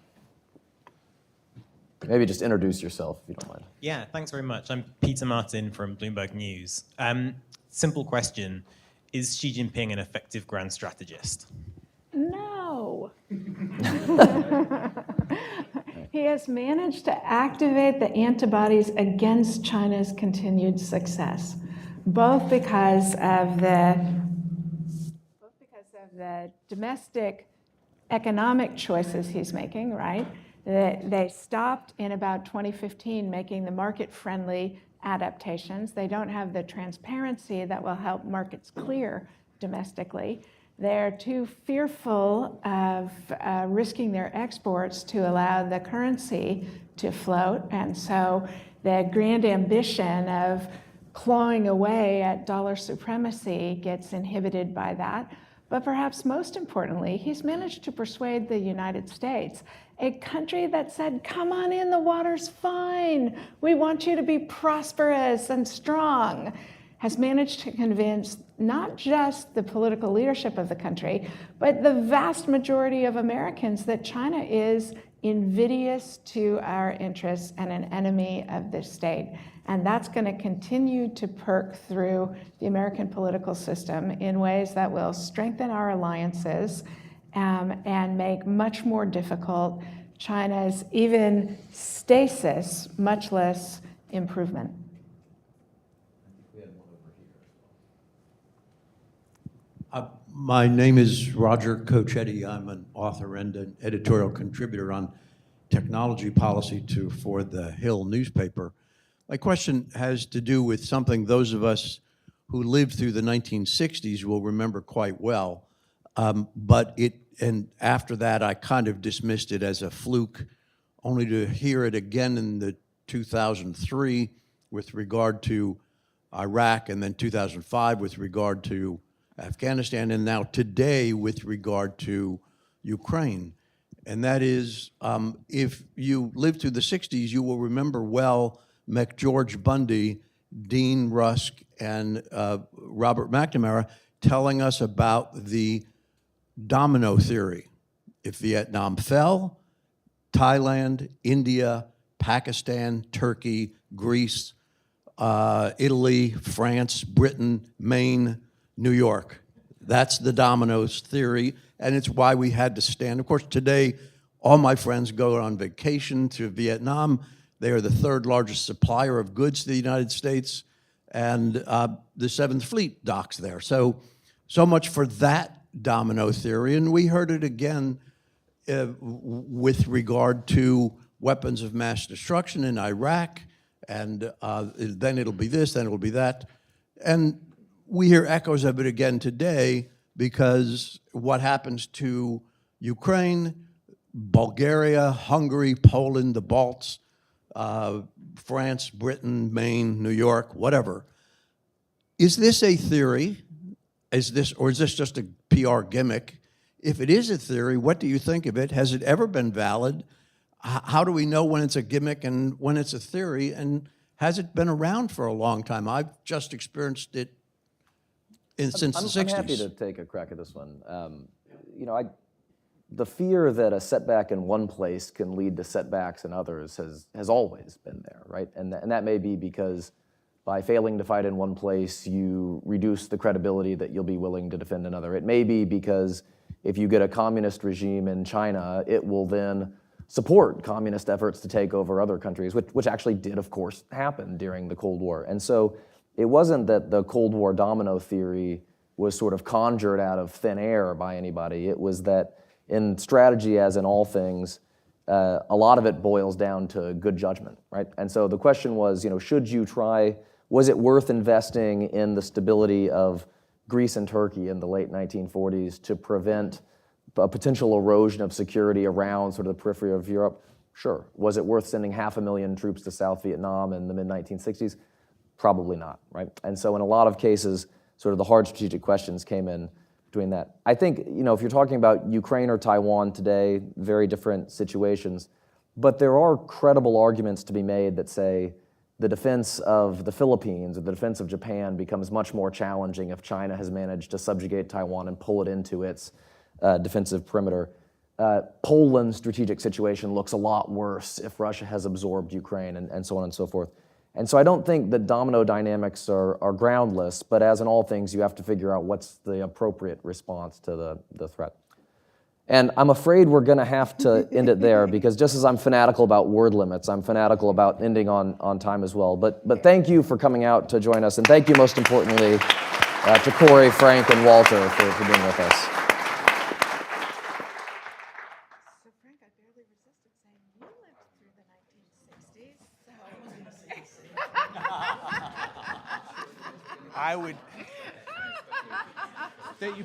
Maybe just introduce yourself, if you don't mind. Yeah, thanks very much. I'm Peter Martin from Bloomberg News. Simple question. Is Xi Jinping an effective grand strategist? No. He has managed to activate the antibodies against China's continued success, both because of the domestic economic choices he's making, right? They stopped in about 2015 making the market-friendly adaptations. They don't have the transparency that will help markets clear domestically. They're too fearful of risking their exports to allow the currency to float. And so the grand ambition of clawing away at dollar supremacy gets inhibited by that. But perhaps most importantly, he's managed to persuade the United States, a country that said, come on in, the water's fine. We want you to be prosperous and strong, has managed to convince not just the political leadership of the country, but the vast majority of Americans that China is invidious to our interests and an enemy of this state. And that's going to continue to perk through the American political system in ways that will strengthen our alliances and make much more difficult China's even stasis, much less improvement. My name is Roger Cochetti. I'm an author and an editorial contributor on technology policy for the Hill newspaper. My question has to do with something those of us who lived through the 1960s will remember quite well. And after that, I kind of dismissed it as a fluke, only to hear it again in the 2003 with regard to Iraq, and then 2005 with regard to Afghanistan, and now today with regard to Ukraine. And that is, if you lived through the 60s, you will remember well McGeorge Bundy, Dean Rusk, and Robert McNamara telling us about the domino theory. If Vietnam fell, Thailand, India, Pakistan, Turkey, Greece, Italy, France, Britain, Maine, New York. That's the dominoes theory, and it's why we had to stand. Of course, today, all my friends go on vacation to Vietnam. They are the third largest supplier of goods to the United States, and the Seventh Fleet docks there. So much for that domino theory, and we heard it again with regard to weapons of mass destruction in Iraq, and then it'll be this, then it'll be that. And we hear echoes of it again today, because what happens to Ukraine, Bulgaria, Hungary, Poland, the Balts, France, Britain, Maine, New York, whatever. Is this a theory? Or is this just a PR gimmick? If it is a theory, what do you think of it? Has it ever been valid? How do we know when it's a gimmick and when it's a theory? And has it been around for a long time? I've just experienced it since the 60s. I'm happy to take a crack at this one. The fear that a setback in one place can lead to setbacks in others has always been there, right? And that may be because by failing to fight in one place, you reduce the credibility that you'll be willing to defend another. It may be because if you get a communist regime in China, it will then support communist efforts to take over other countries, which actually did, of course, happen during the Cold War. And so it wasn't that the Cold War domino theory was sort of conjured out of thin air by anybody. It was that in strategy, as in all things, a lot of it boils down to good judgment, right? And so the question was, should you try Was it worth investing in the stability of Greece and Turkey in the late 1940s to prevent a potential erosion of security around sort of the periphery of Europe? Sure. Was it worth sending 500,000 troops to South Vietnam in the mid-1960s? Probably not, right? And so in a lot of cases, sort of the hard strategic questions came in between that. I think, if you're talking about Ukraine or Taiwan today, very different situations, but there are credible arguments to be made that say the defense of the Philippines or the defense of Japan becomes much more challenging if China has managed to subjugate Taiwan and pull it into its defensive perimeter. Poland's strategic situation looks a lot worse if Russia has absorbed Ukraine and so on and so forth. And so I don't think that domino dynamics are groundless, but as in all things, you have to figure out what's the appropriate response to the threat. And I'm afraid we're going to have to end it there because just as I'm fanatical about word limits, I'm fanatical about ending on time as well. But thank you for coming out to join us, and thank you most importantly to Kori, Frank, and Walter for being with us. So Frank, I barely resisted saying you lived through the 1960s. So. I would. That you